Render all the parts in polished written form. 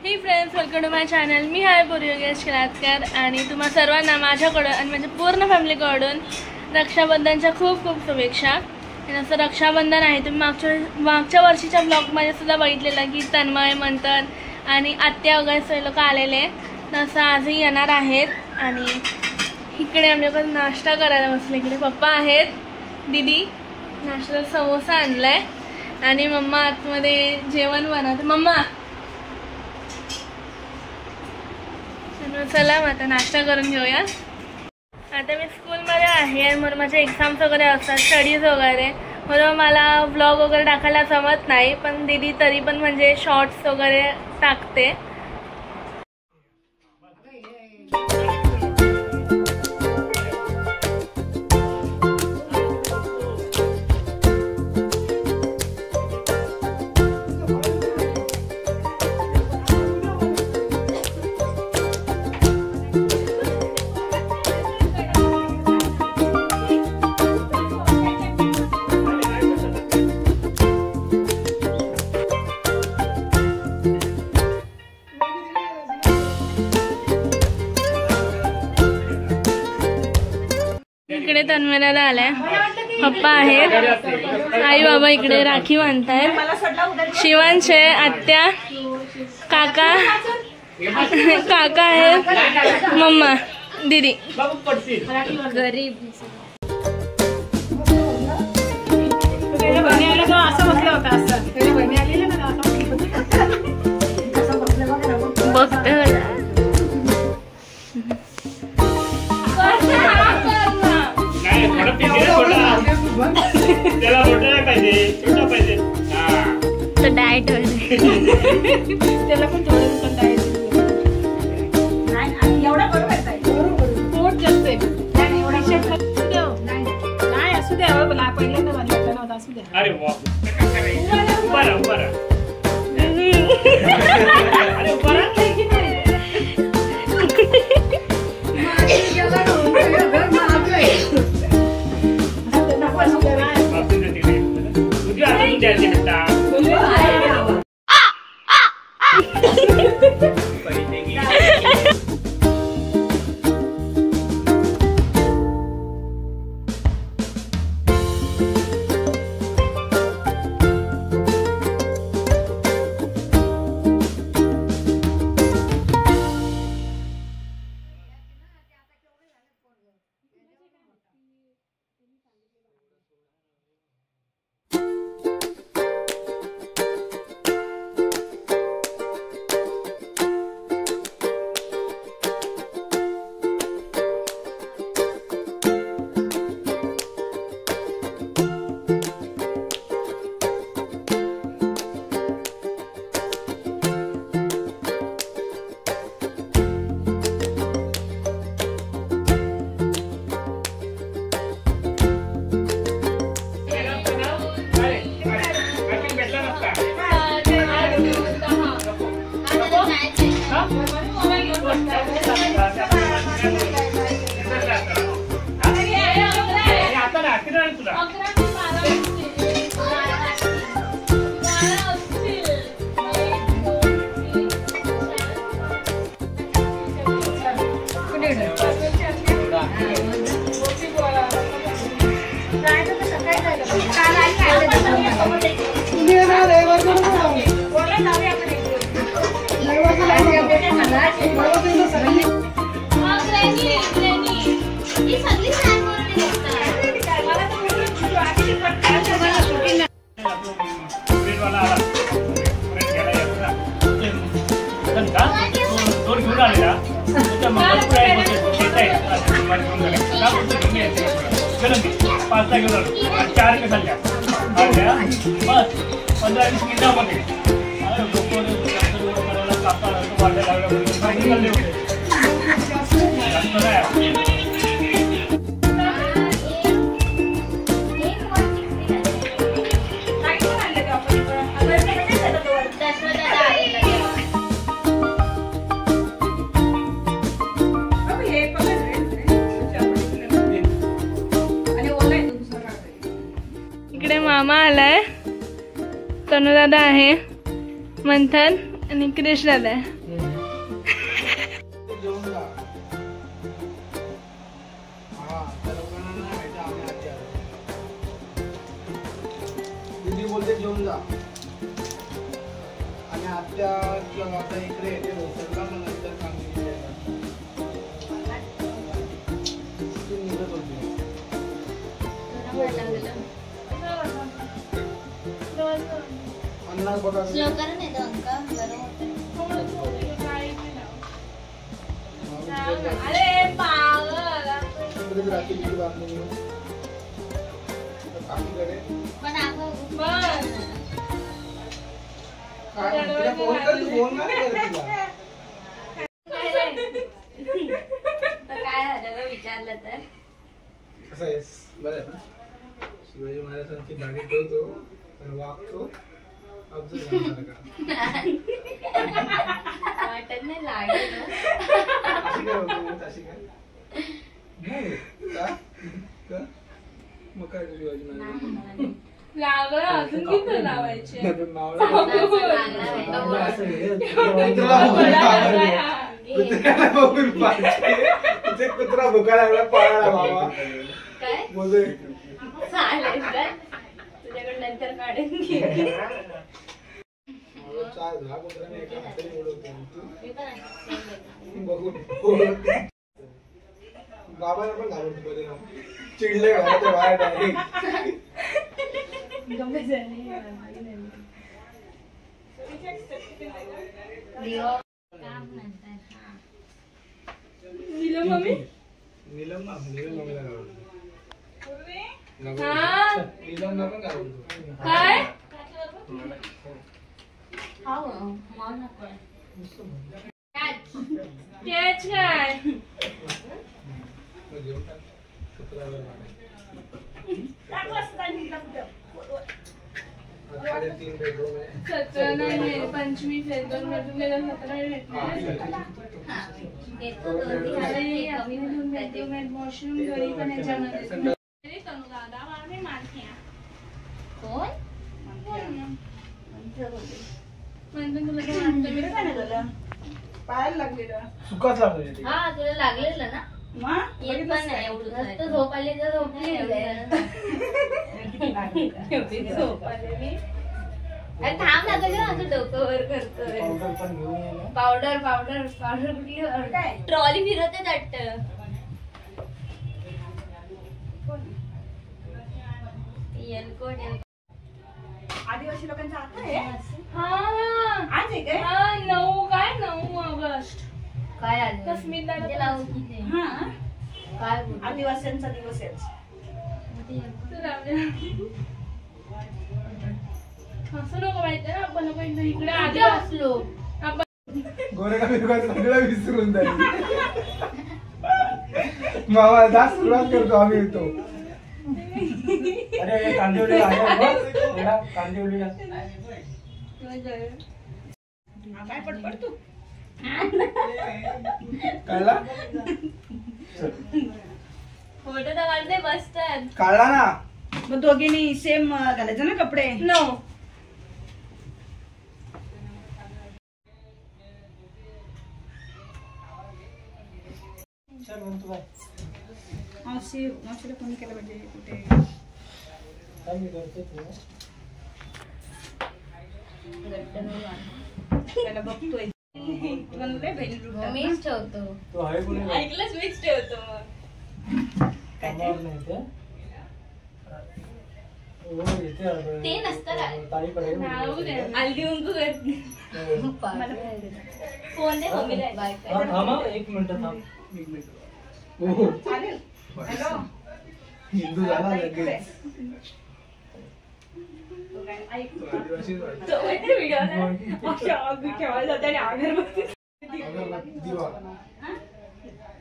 हे friends, welcome to my channel. मी आहे पूर्वी योगेश खिलारकर आणि तुम्हा सर्वांना माझ्याकडून आणि माझ्या पूर्ण फॅमिलीकडून रक्षाबंधनच्या खूप खूप शुभेच्छा. जसं रक्षाबंधन आहे तुम्ही मागच्या वर्षीच्या ब्लॉगमध्ये सुद्धा बघितलेलं की तन्मय, मंथन आणि आत्या वगैरे सगळे लोक आलेले, तसं आजही येणार आहेत. आणि इकडे आमच्याकडे नाश्ता करायला बसले. इकडे पप्पा आहेत, दीदी नाश्त्याचा समोसा आणलाय आणि मम्मा आतमध्ये जेवण बनवते. मम्मा चला आता नाश्ता करून घेऊया. आता मी स्कूलमध्ये आहे आणि म्हणून माझे एक्झाम्स वगैरे असतात, स्टडीज वगैरे, म्हणून मला व्लॉग वगैरे टाकायला जमत नाही. पण दीदी तरी पण म्हणजे शॉर्ट्स वगैरे टाकते. इकडे तन्मयला आलाय, पप्पा आहेत, आई बाबा इकडे राखी बांधतायत, शिवांश आहे, आत्या, काका काका आहे, मम्मा, दीदी. गरीब बघते तो डाएट त्याला पण थोडं डाएट एवढा पोट जास्त नाही असू द्या. पहिल्यांदा बनवता नव्हता, असू द्या. अरे वा, बरं बरं. अरे बरं बस 15-20 मिनिटांमध्ये इकडे मामा आलाय, तनुदादा आहे, मंथन आणि कृष्णाला आहे. दीदी बोलते जेवून जा आणि आत्या आता इकडे येते रोसरला मग नंतर काम निघत होती. अन्नास बघा अरे पागल रात्री किती बांधून काकीकडे काय फोन कर तू फोन काय झालं विचारलं तर कसं आहेस बरं आहे ना. शिवाजी महाराजांची दाढी ठेवतो तर वागतो वाटत नाही लागेल अशी काय नाही का मग काय शिवाजी महाराज लागलं अजून किती लावायचे. कुत्रा भुका लागला पाळाला बाबा काय बोलतोय चालेल तर तुझ्याकडे नंतर काढून घे. चार दहा कुत्र्याने एका हाताने ओळखतो मी पण बघून बाबांना पण घालून मध्ये चिडले घराच्या बाहेर डायरेक्ट मम्मी नीलमला मम्मीला घालून हा नीलमला पण घालून काय कॅच काय तीन बेडरूम आहे 17 नाही 25 आहे 2 बेडरूम गेला 17 भेटले. वॉशरूम घरी पण याच्यामध्ये दादा मी मानते कोण म्हणतो तुला काय वाटतं मी काय नाही झालं पायाला लागलेलं. सुकाच लागले हा तुला लागलेलं ना मग येत पण नाही एवढं जास्त झोप आली तर झोपली झोप आले मी. अरे थांब ना तुझ्या माझं डोकं वर करतोय पावडर पण घेऊन ये ना. पावडर पावडर पावडर कुठली काय ट्रॉली फिरवते वाटत येलकोट आदिवासी लोकांचा आता आहे हा आज आहे काय? हा 9 ऑगस्ट काय आलं तस्मित दादा ते लावू की ते हा काय बोलू? आदिवासींचा दिवस आहे आज. तू लावले. असं नको माहितीये ना आपण लोक इकडे आधी असलो आपण गोरेगा बिरगा सगळं विसरून जाईल मामा जा सुरुवात करतो आम्ही येतो अरे कांदिवली कांदिवली काय पडपड तू कळला फोटो तर काढते बसतात काढला ना मग दोघींनी सेम घालायचं ना कपडे. नो मावशीला फोन केला म्हणजे कुठे त्याला बघतोय म्हणले बहिणी लुटतात ना. मीच ठेवतो ऐकलंच मीच ठेवतो मग ते नसतं काय नाव दे. हल्दी उंकू करते फोन दे मम्मीला एक मिनिट चालेल. हॅलो हिंदू झाला लगेच ऐक आदिवासीच वाटतं. तो माहिती व्हिडिओ अशा अगदी ठेवायला जाते आणि अगरबत्ती दिवा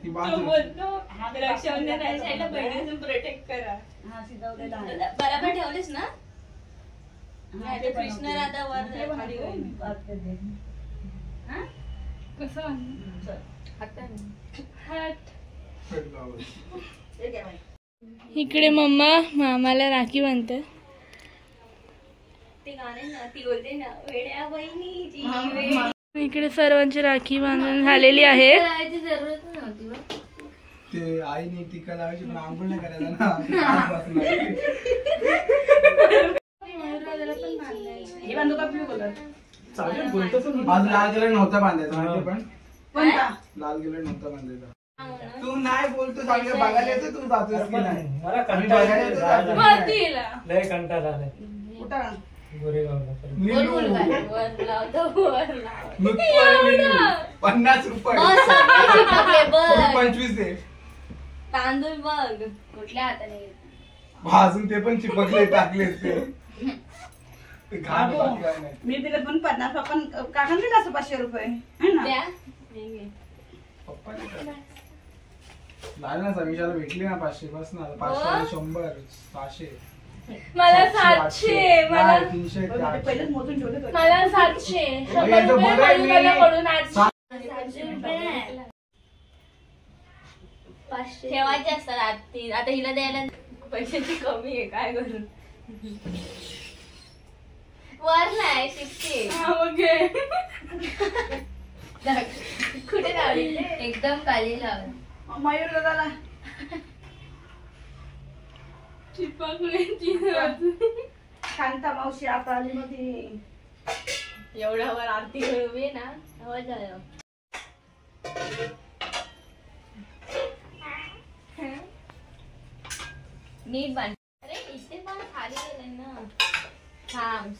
ती तो बाजू बोलतो रक्षाबंधन बहिणीचं प्रोटेक्ट करा हा शिजवलेला आहे. बरोबर ठेवलेस ना हा, ते कृष्ण राधा वर ते खाली बनवतो. होईल. हा? कसं म्हणतो? हात. हे घ्या बाई. इकडे मम्मा मामाला राखी बांधते. ते गाणे ना ती बोलते ना वेड्या बहिणीची हा, वेडी इकडे सर्वांची राखी बांधून झालेली आहे. करायची जरूरत नव्हती बा. ते आईने टीका लावायची पण आंघोळ नाही करायला ना. हे बांधू का ब्लू कलर? चालेल बोलतो पण आज लाल कलर नव्हता बांधायचा माहिती पण कोणता? लाल कलर नव्हता बांधायचा. तू नाही बोलतो चांगलं बघायला येतो तू जातोस की नाही. मला आम्ही कंटाळा बघायला येतो, आलाय. जातो की वरती नाही. येला. लय कंटाळा आलाय. कुठं? गोरेगावला. बोल बोल काय वर लावतो वर लाव. नुकतं आणि मिळू. 50 रुपये बस सगळे चिपकले बघ. 25 दे. तांदूळ बघ कुठल्या हाताने घेतले. भाजून ते पण चिपकले टाकले ते घाण बाबू, बाकी काय नाही. मी दिलं पण 50 आपण काकांना दिलं असं 500 रुपये है ना? द्या. हे घे. पप्पाने काय? झालं ना समीक्षाला भेटली ना 500 बस ना 500 100 500 मला 700 मला 300 बघ, ते पहिलेच मोजून ठेवले होते. मला 700 100 याचं रुपये बरं आहे मी- माझ्याकडून 800. 700 रुपये. 500 ठेवायचे असतात आता हिला द्यायला पैशाची कमी आहे काय करू. वर नाही शिकते. हा, मग घे. कुठे लावली एकदम खाली लावली. मयूर दादाला चिपकले तीन बाजू. शांता मावशी आता आली मध्ये. एवढा वर आरती उभी ना आवाज आला. नीट बांध. अरे इथे पण खाली गेले ना. थांब.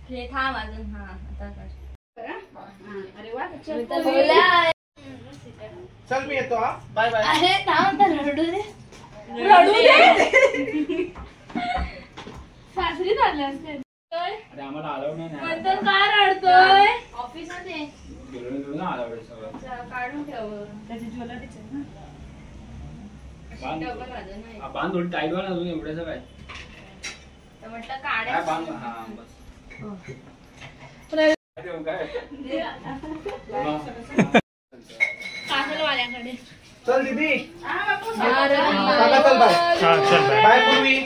हे थांब अजून. हा आता कर. हा, अरे वा बोला. चल मी येतो हा बाय बाय. अरे थांब तर रडू दे. रडू दे. सासरी चालले असते. अरे आम्हाला अलाउड नाही ना. नंतर का रडतोय? ऑफिस मध्ये गेलो ना अलाउड आहे सगळं. काढून ठेव. त्याची ज्वेलरीच आहे ना. बांध. डबल वाजून नाही. हा, बांध थोडी टाईट बांध अजून एवढ्याचं काय. तर म्हटलं काय बांध काढायचं. हा बस. रड- काय काजल वाल्याकडे. चल दीदी अरे चला चल बाय. बाय पूर्वी.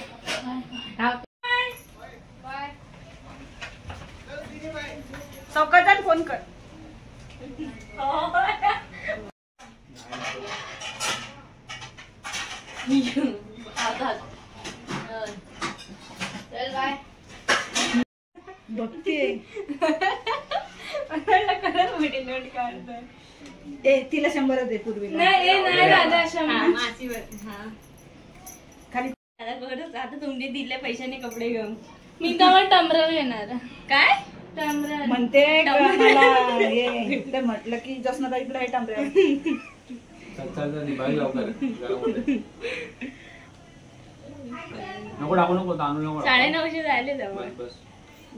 चौकात फोन कर. आघात. चल बाय. बघते नोट ए तिला 100 दे पूर्वीला. नाही ए, नाही दादा शंभर. खाली आता तुमचे दिले पैशाने कपडे घेऊन मी तेव्हा टमरल घेणार. काय टमरल म्हणते का मला हे तर म्हटलं की जसना ताईकडे आहे टांबरे. चल चल चल बाई लवकर घरामध्ये. नको टाकू नको तांदूळ नको टाकू. 9:30 झाले जवळ. बस बस.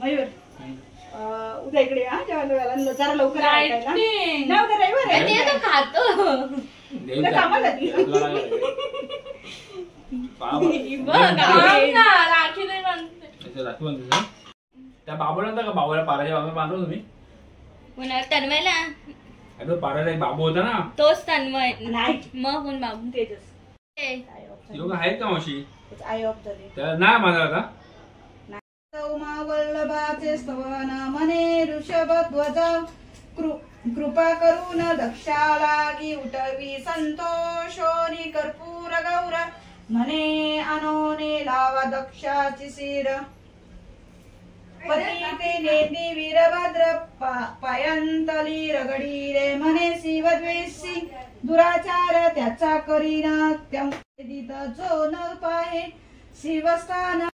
मयूर उद्या इकडे हा जेवायला जरा लवकर ऐकायला. Lighting. नाही उद्या रविवार आहे. ते तो खातो. देव तुला जा. कामाला ती. आपल्याला काय करायचं? बाबा. बघ, थांब ना, राखी नाही बांधते. अच्छा, राखी बांधतो का? त्या बाबूला नव्हता का बाबूला पाराच्या बाबा बांधलो तुम्ही. पुन्हा तन्मयला अरे तो पाराचा एक बाबू होता ना. तोच तन्मय. नाही मग कोण बाबू तेजस ते. ती लोक आहेत का मावशी. आई ऑफ द डे. त्याला नाही बांधला का. उमा वल्लभाचे स्तवन म्हणे ऋषभध्वज कृपा करून दक्षालागी उठवी संतोषोनी कर्पूर गौर म्हणे अनोने लावा दक्षाची शिर पतिते नेती वीरभद्र पायंतली रगडी रे म्हणे शिवद्वेषी दुराचार त्याचा करीना त्या जो न पाहे शिवस्थान